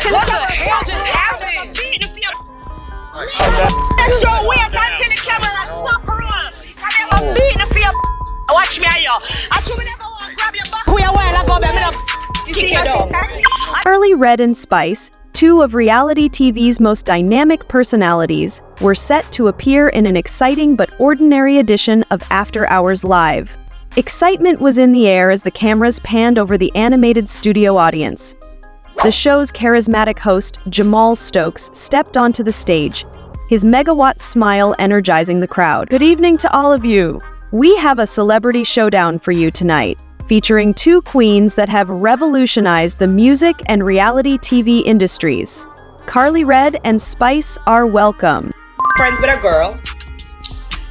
What the hell just happened? Watch me, yo. Karlie Redd and Spice, two of reality TV's most dynamic personalities, were set to appear in an exciting but ordinary edition of After Hours Live. Excitement was in the air as the cameras panned over the animated studio audience. The show's charismatic host, Jamal Stokes, stepped onto the stage, his megawatt smile energizing the crowd. Good evening to all of you. We have a celebrity showdown for you tonight, featuring two queens that have revolutionized the music and reality TV industries. Karlie Redd and Spice are welcome. Friends with a girl.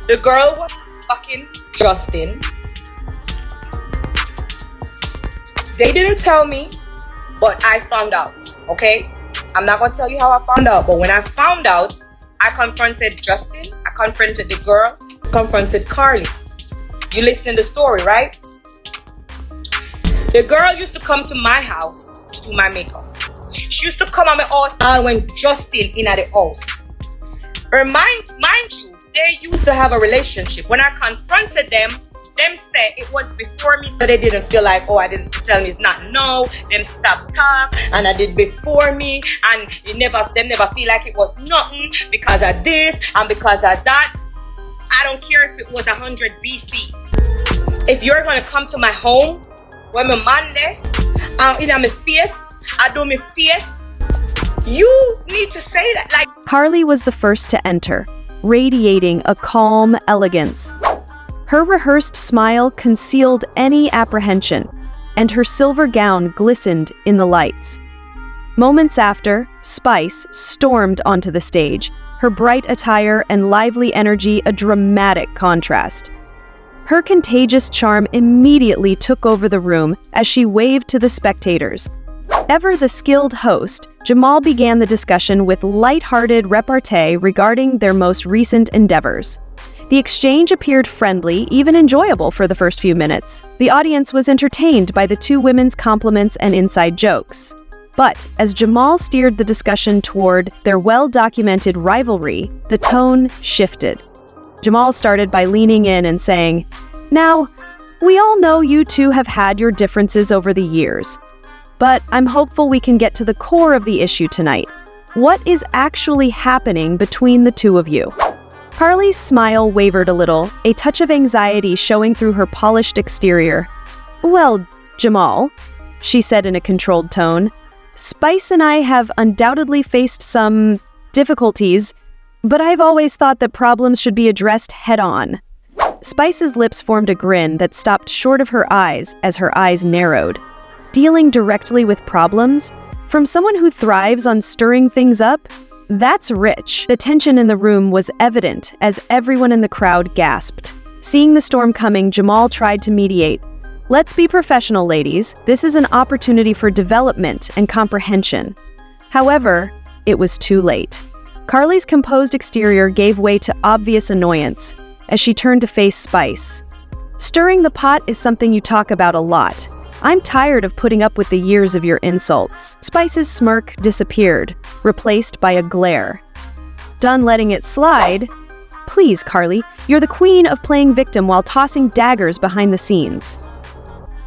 The girl was fucking Justin. They didn't tell me, but I found out, okay? I'm not gonna tell you how I found out, but when I found out, I confronted Justin, I confronted the girl, confronted Karlie. You listening to the story, right? The girl used to come to my house to do my makeup. She used to come at my house when Justin in at the house. Mind you, they used to have a relationship. When I confronted them said it was before me, so they didn't feel like, oh, I didn't tell me it's not no. Them stop talk, and I did before me, and them never feel like it was nothing because of this and because of that. I don't care if it was 100 BC. If you're gonna come to my home when my man there, in my face, I do my face, you need to say that. Like, Karlie was the first to enter, radiating a calm elegance. Her rehearsed smile concealed any apprehension, and her silver gown glistened in the lights. Moments after, Spice stormed onto the stage, her bright attire and lively energy a dramatic contrast. Her contagious charm immediately took over the room as she waved to the spectators. Ever the skilled host, Jamal began the discussion with light-hearted repartee regarding their most recent endeavors. The exchange appeared friendly, even enjoyable for the first few minutes. The audience was entertained by the two women's compliments and inside jokes. But as Jamal steered the discussion toward their well-documented rivalry, the tone shifted. Jamal started by leaning in and saying, "Now, we all know you two have had your differences over the years, but I'm hopeful we can get to the core of the issue tonight. What is actually happening between the two of you?" Karlie's smile wavered a little, a touch of anxiety showing through her polished exterior. "Well, Jamal," she said in a controlled tone, "Spice and I have undoubtedly faced some difficulties, but I've always thought that problems should be addressed head-on." Spice's lips formed a grin that stopped short of her eyes as her eyes narrowed. Dealing directly with problems? From someone who thrives on stirring things up? That's rich. The tension in the room was evident as everyone in the crowd gasped. Seeing the storm coming, Jamal tried to mediate. "Let's be professional, ladies. This is an opportunity for development and comprehension." However, it was too late. Karlie's composed exterior gave way to obvious annoyance as she turned to face Spice. "Stirring the pot is something you talk about a lot. I'm tired of putting up with the years of your insults." Spice's smirk disappeared, replaced by a glare. "Done letting it slide? Please, Karlie, you're the queen of playing victim while tossing daggers behind the scenes."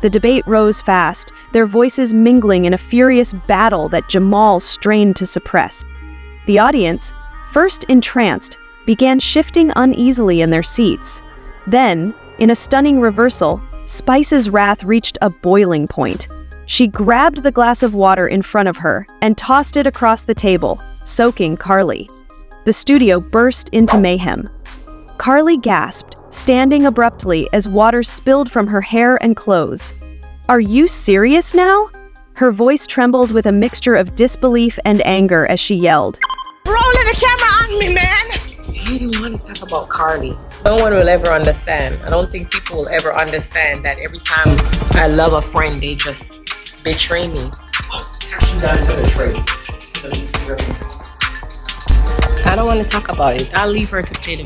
The debate rose fast, their voices mingling in a furious battle that Jamal strained to suppress. The audience, first entranced, began shifting uneasily in their seats. Then, in a stunning reversal, Spice's wrath reached a boiling point. She grabbed the glass of water in front of her and tossed it across the table, soaking Karlie. The studio burst into mayhem. Karlie gasped, standing abruptly as water spilled from her hair and clothes. "Are you serious now?" Her voice trembled with a mixture of disbelief and anger as she yelled. Rolling the camera on me, man! I didn't want to talk about Karlie. No one will ever understand. I don't think people will ever understand that every time I love a friend, they just betray me. I don't want to talk about it. I'll leave her to play the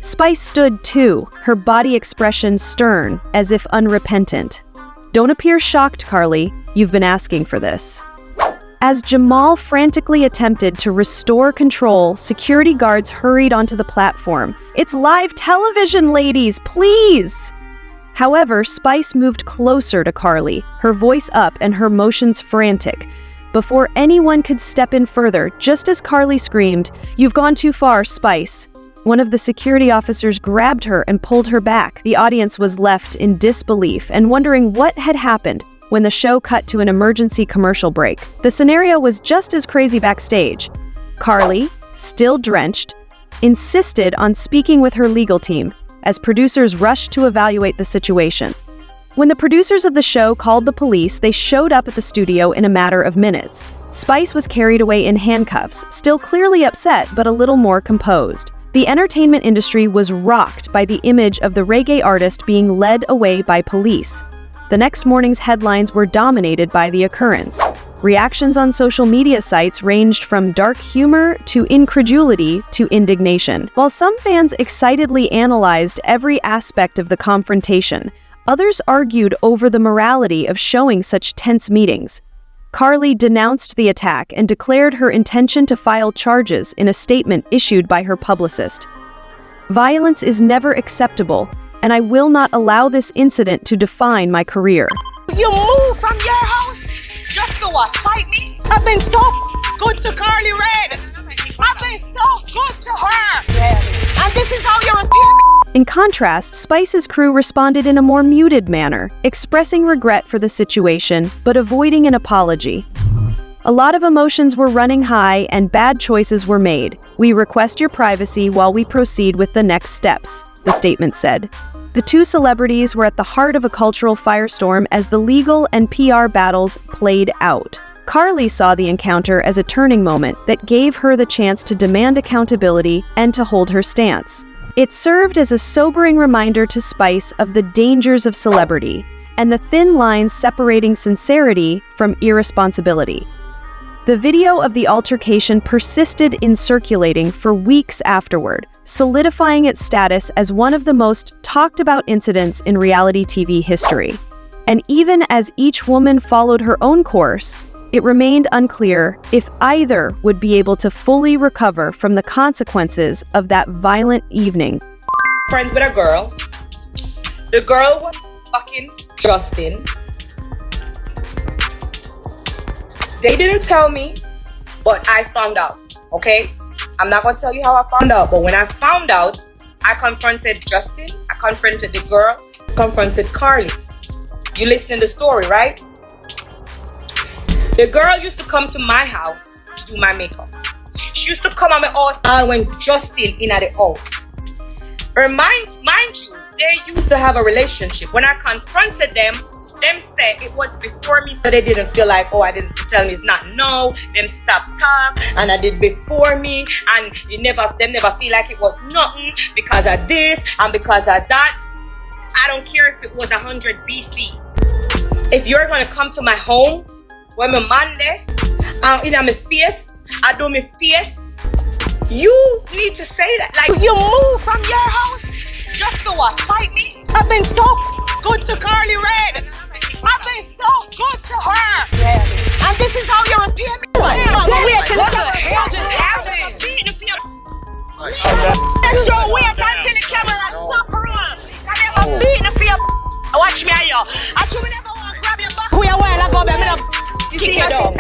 Spice stood too, her body expression stern, as if unrepentant. "Don't appear shocked, Karlie. You've been asking for this." As Jamal frantically attempted to restore control, security guards hurried onto the platform. "It's live television, ladies, please!" However, Spice moved closer to Karlie, her voice up and her motions frantic. Before anyone could step in further, just as Karlie screamed, "You've gone too far, Spice," one of the security officers grabbed her and pulled her back. The audience was left in disbelief and wondering what had happened when the show cut to an emergency commercial break. The scenario was just as crazy backstage. Karlie, still drenched, insisted on speaking with her legal team as producers rushed to evaluate the situation. When the producers of the show called the police, they showed up at the studio in a matter of minutes. Spice was carried away in handcuffs, still clearly upset but a little more composed. The entertainment industry was rocked by the image of the reggae artist being led away by police. The next morning's headlines were dominated by the occurrence. Reactions on social media sites ranged from dark humor to incredulity to indignation. While some fans excitedly analyzed every aspect of the confrontation, others argued over the morality of showing such tense meetings. Karlie denounced the attack and declared her intention to file charges in a statement issued by her publicist. "Violence is never acceptable, and I will not allow this incident to define my career." You move from your house just to what? Fight me? I've been so good to Karlie Redd. I've been so good to her. And this is how you repay me? In contrast, Spice's crew responded in a more muted manner, expressing regret for the situation, but avoiding an apology. "A lot of emotions were running high and bad choices were made. We request your privacy while we proceed with the next steps," the statement said. The two celebrities were at the heart of a cultural firestorm as the legal and PR battles played out. Karlie saw the encounter as a turning moment that gave her the chance to demand accountability and to hold her stance. It served as a sobering reminder to Spice of the dangers of celebrity and the thin line separating sincerity from irresponsibility. The video of the altercation persisted in circulating for weeks afterward, solidifying its status as one of the most talked about incidents in reality TV history. And even as each woman followed her own course, it remained unclear if either would be able to fully recover from the consequences of that violent evening. Friends with a girl. The girl was fucking Justin. They didn't tell me, but I found out, okay? I'm not gonna tell you how I found out, but when I found out, I confronted Justin, I confronted the girl, confronted Karlie. You listening to the story, right? The girl used to come to my house to do my makeup. She used to come at my house when Justin in at the house. Mind you, they used to have a relationship. When I confronted them said it was before me, so they didn't feel like, oh, I didn't tell me it's not no. Them stop talk, and I did before me, and them never feel like it was nothing because of this and because of that. I don't care if it was 100 BC. If you're gonna come to my home when my man there, in my face, I do my face, you need to say that. Like, You move from your house just to what? Fight me? I've been so good to Karlie Redd. I've been so good to her. And this is how you repay me? Wait till What the hell just happened? Wait until the camera stop around. I'm beating for you. Watch me, yo. I should never want to grab your back. We a while ago, but I'm not kick you down.